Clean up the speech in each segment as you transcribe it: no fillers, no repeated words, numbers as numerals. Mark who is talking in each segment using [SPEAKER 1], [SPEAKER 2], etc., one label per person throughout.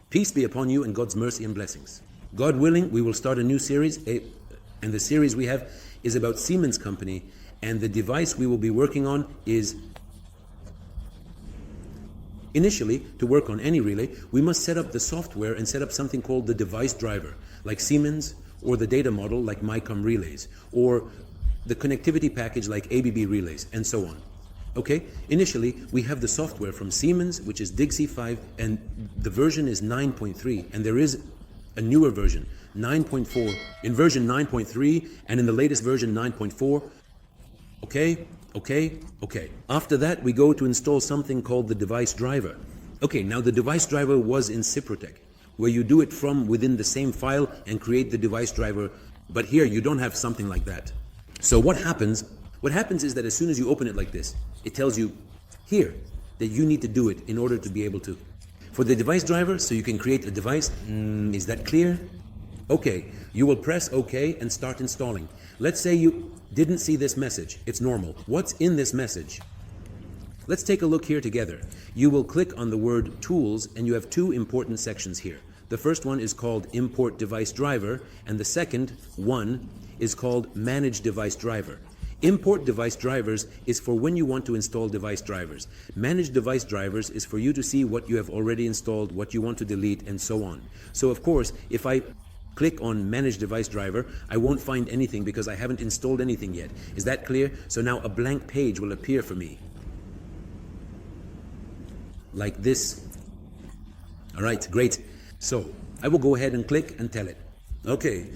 [SPEAKER 1] Peace be upon you and God's mercy and blessings. God willing, we will start a new series, and the series we have is about Siemens Company, and the device we will be working on is, initially, to work on any relay, we must set up the software and set up something called the device driver, like Siemens, or the data model like MyCom relays, or the connectivity package like ABB relays, and so on. Okay, initially we have the software from Siemens, which is DIGSI 5, and the version is 9.3, and there is a newer version, 9.4. In version 9.3 and in the latest version 9.4. Okay. After that we go to install something called the device driver. Okay, now the device driver was in SIPROTEC, where you do it from within the same file and create the device driver, but here you don't have something like that. So what happens is that as soon as you open it like this, it tells you here that you need to do it in order to be able to. For the device driver, so you can create a device, is that clear? Okay, you will press OK and start installing. Let's say you didn't see this message, it's normal. What's in this message? Let's take a look here together. You will click on the word Tools, and you have two important sections here. The first one is called Import Device Driver, and the second one is called Manage Device Driver. Import device drivers is for when you want to install device drivers. Manage device drivers is for you to see what you have already installed, what you want to delete, and so on. So of course, if I click on Manage Device Driver, I won't find anything because I haven't installed anything yet. Is that clear? So now a blank page will appear for me. Like this. All right, great. So I will go ahead and click and tell it. Okay,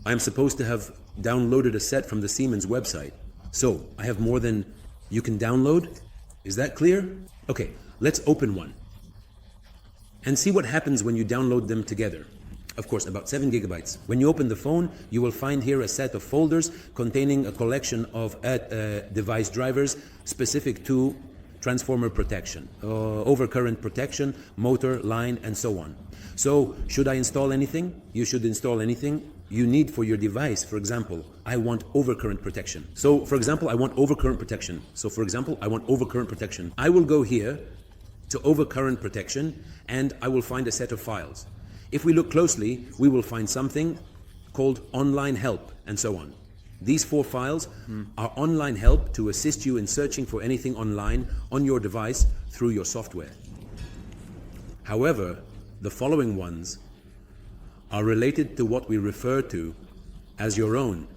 [SPEAKER 1] I'm supposed to have downloaded a set from the Siemens website. So I have more than you can download. Is that clear? Okay, let's open one and see what happens when you download them together. Of course, about 7 gigabytes. When you open the phone, you will find here a set of folders containing a collection of device drivers specific to transformer protection, overcurrent protection, motor, line, and so on. So, should I install anything? You should install anything you need for your device. For example, I want overcurrent protection. So, for example, I want overcurrent protection. I will go here to overcurrent protection, and I will find a set of files. If we look closely, we will find something called online help, and so on. These 4 files are online help to assist you in searching for anything online on your device through your software. However, the following ones are related to what we refer to as your own,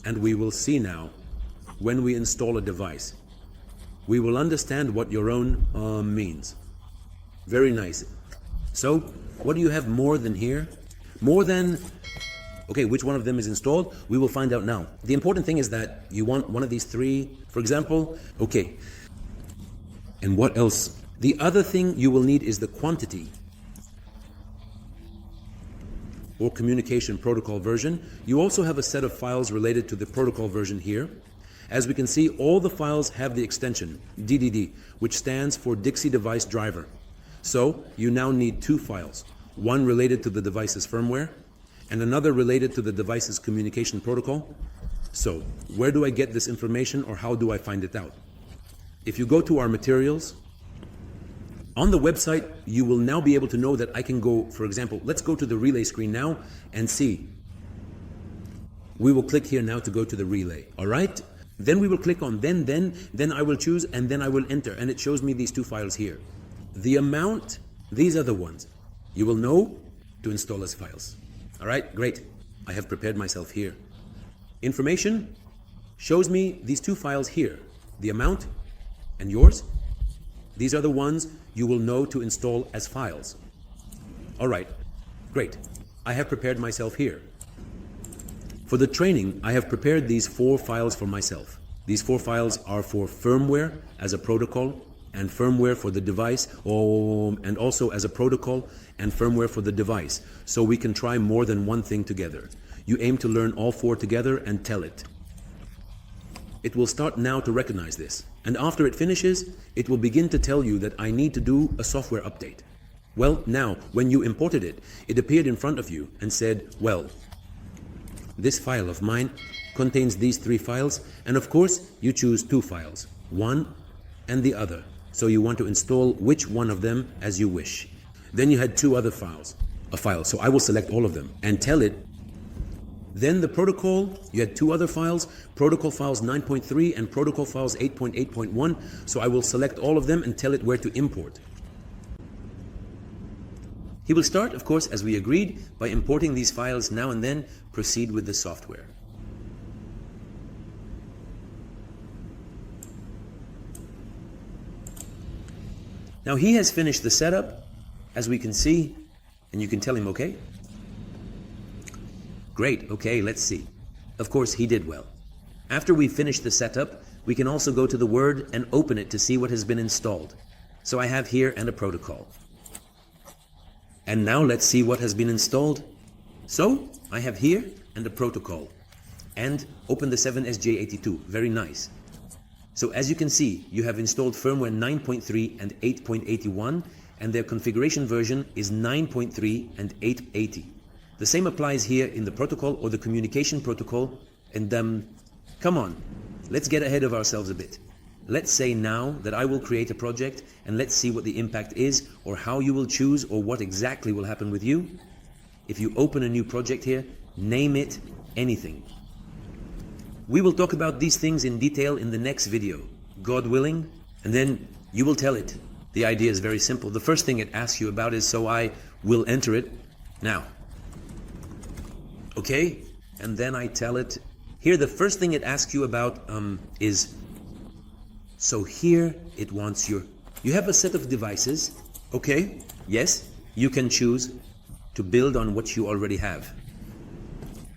[SPEAKER 1] and we will see now when we install a device. We will understand what your own means. Very nice. So, what do you have more than here? More than... Okay, which one of them is installed? We will find out now. The important thing is that you want one of these 3, for example. Okay. And what else? The other thing you will need is the quantity or communication protocol version. You also have a set of files related to the protocol version here. As we can see, all the files have the extension DDD, which stands for DIGSI Device Driver. So you now need 2 files, one related to the device's firmware and another related to the device's communication protocol. So, where do I get this information, or how do I find it out? If you go to our materials, on the website, you will now be able to know that I can go, for example, let's go to the relay screen now and see. We will click here now to go to the relay, all right? Then we will click on then I will choose, and then I will enter, and it shows me these 2 files here. The amount, these are the ones you will know to install as files. All right, great. I have prepared myself here. Information shows me these 2 files here, the amount and yours. These are the ones you will know to install as files. All right, great. I have prepared myself here. For the training, I have prepared these 4 files for myself. These 4 files are for firmware as a protocol, and firmware for the device, and also as a protocol and firmware for the device, so we can try more than one thing together. You aim to learn all 4 together and tell it. It will start now to recognize this, and after it finishes, it will begin to tell you that I need to do a software update. Well, now, when you imported it, it appeared in front of you and said, well, this file of mine contains these 3 files, and of course you choose 2 files, one and the other. So you want to install which one of them as you wish. Then you had 2 other files, so I will select all of them and tell it. Then the protocol, you had 2 other files, protocol files 9.3 and protocol files 8.8.1. So I will select all of them and tell it where to import. He will start, of course, as we agreed, by importing these files now and then proceed with the software. Now he has finished the setup, as we can see, and you can tell him okay. Great, okay, let's see. Of course, he did well. After we finish the setup, we can also go to the Word and open it to see what has been installed. So I have here and a protocol. And now let's see what has been installed. So I have here and a protocol. And open the 7SJ82, very nice. So as you can see, you have installed firmware 9.3 and 8.81, and their configuration version is 9.3 and 880. The same applies here in the protocol or the communication protocol. And come on, let's get ahead of ourselves a bit. Let's say now that I will create a project and let's see what the impact is, or how you will choose, or what exactly will happen with you. If you open a new project here, name it anything. We will talk about these things in detail in the next video, God willing, and then you will tell it. The idea is very simple. The first thing it asks you about is, so I will enter it now. Okay, and then I tell it. Here the first thing it asks you about is, so here it wants you have a set of devices. Okay, yes, you can choose to build on what you already have.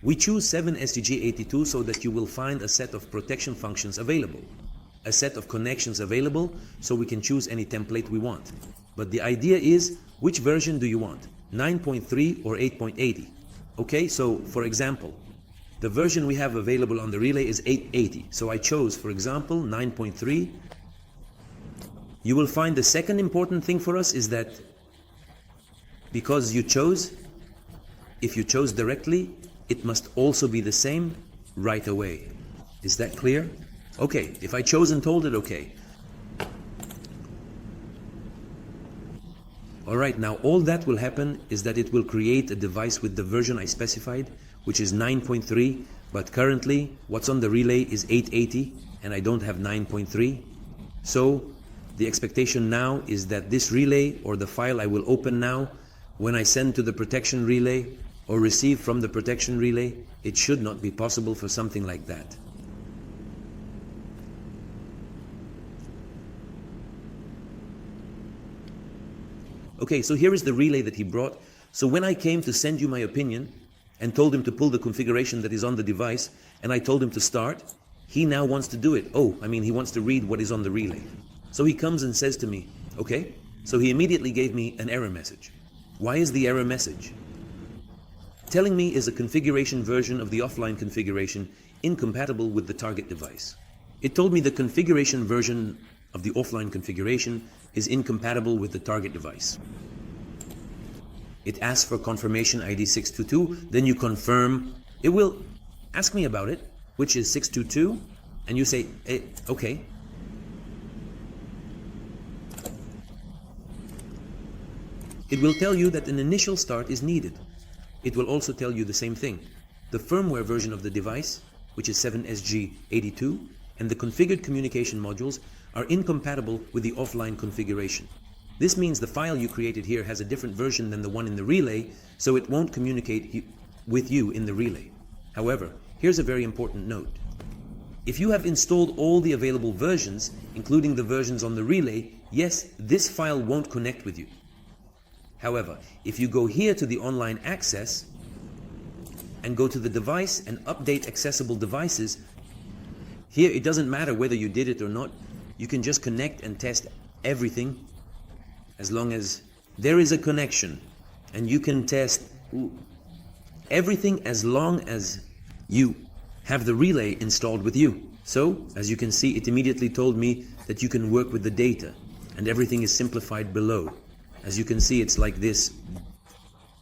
[SPEAKER 1] We choose 7STG82 so that you will find a set of protection functions available, a set of connections available, so we can choose any template we want. But the idea is, which version do you want? 9.3 or 8.80? Okay, so for example, the version we have available on the relay is 880. So I chose, for example, 9.3. You will find the second important thing for us is that because you chose, if you chose directly, it must also be the same right away. Is that clear? Okay, if I chose and told it okay. Alright, now all that will happen is that it will create a device with the version I specified, which is 9.3, but currently what's on the relay is 880 and I don't have 9.3. So the expectation now is that this relay, or the file I will open now, when I send to the protection relay or receive from the protection relay, it should not be possible for something like that. Okay, so here is the relay that he brought. So when I came to send you my opinion and told him to pull the configuration that is on the device, and I told him to start, he now wants to do it. He wants to read what is on the relay. So he comes and says to me, okay, so he immediately gave me an error message. Why is the error message? Telling me is a configuration version of the offline configuration incompatible with the target device. It told me the configuration version of the offline configuration is incompatible with the target device. It asks for confirmation ID 622, then you confirm. It will ask me about it, which is 622, and you say, okay. It will tell you that an initial start is needed. It will also tell you the same thing. The firmware version of the device, which is 7SG82, and the configured communication modules are incompatible with the offline configuration. This means the file you created here has a different version than the one in the relay, so it won't communicate with you in the relay. However, here's a very important note. If you have installed all the available versions, including the versions on the relay, yes, this file won't connect with you. However, if you go here to the online access and go to the device and update accessible devices, here it doesn't matter whether you did it or not. You can just connect and test everything as long as there is a connection, and you can test everything as long as you have the relay installed with you. So, as you can see, it immediately told me that you can work with the data, and everything is simplified below. As you can see, it's like this,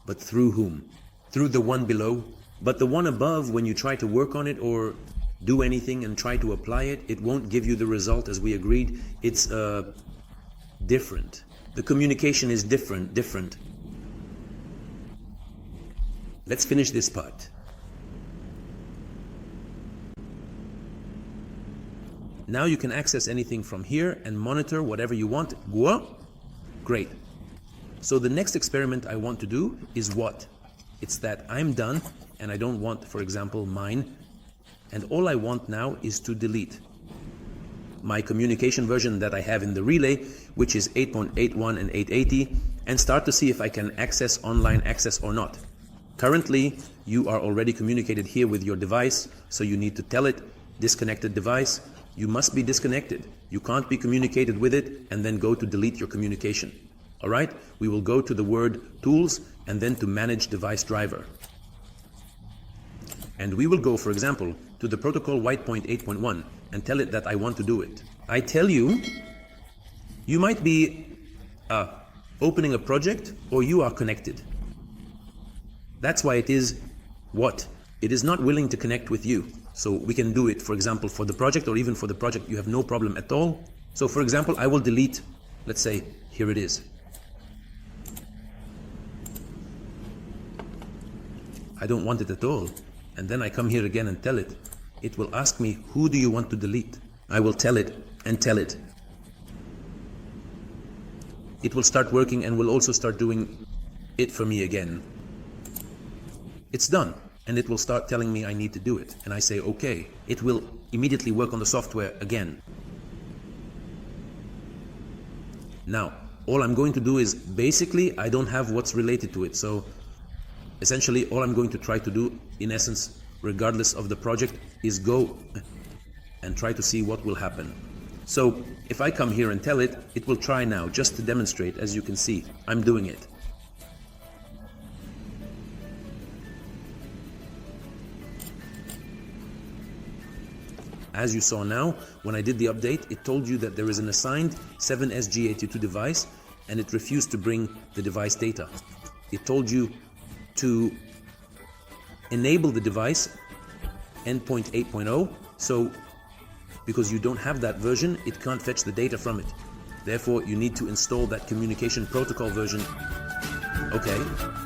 [SPEAKER 1] but through whom? Through the one below, But the one above, when you try to work on it or do anything and try to apply it, it won't give you the result as we agreed. It's different. The communication is different. Let's finish this part. Now you can access anything from here and monitor whatever you want. Great. So the next experiment I want to do is what? It's that I'm done and I don't want, for example, mine. And all I want now is to delete my communication version that I have in the relay, which is 8.81 and 880, and start to see if I can access online access or not. Currently, you are already communicated here with your device, so you need to tell it, disconnected device. You must be disconnected. You can't be communicated with it and then go to delete your communication. All right? We will go to the word tools and then to manage device driver. And we will go, for example, to the protocol white.8.1 and tell it that I want to do it. I tell you, you might be opening a project or you are connected. That's why it is what? It is not willing to connect with you. So we can do it, for example, for the project or even for the project, you have no problem at all. So for example, I will delete, let's say, here it is. I don't want it at all. And then I come here again and tell it. It will ask me, who do you want to delete? I will tell it and tell it. It will start working and will also start doing it for me again. It's done. And it will start telling me I need to do it. And I say, okay. It will immediately work on the software again. Now, all I'm going to do is, basically, I don't have what's related to it. So, essentially, all I'm going to try to do, in essence, regardless of the project, is go and try to see what will happen. So, if I come here and tell it, it will try now, just to demonstrate, as you can see. I'm doing it. As you saw now, when I did the update, it told you that there is an assigned 7SG82 device and it refused to bring the device data. It told you to enable the device endpoint 8.0, so because you don't have that version, it can't fetch the data from it. Therefore, you need to install that communication protocol version. Okay.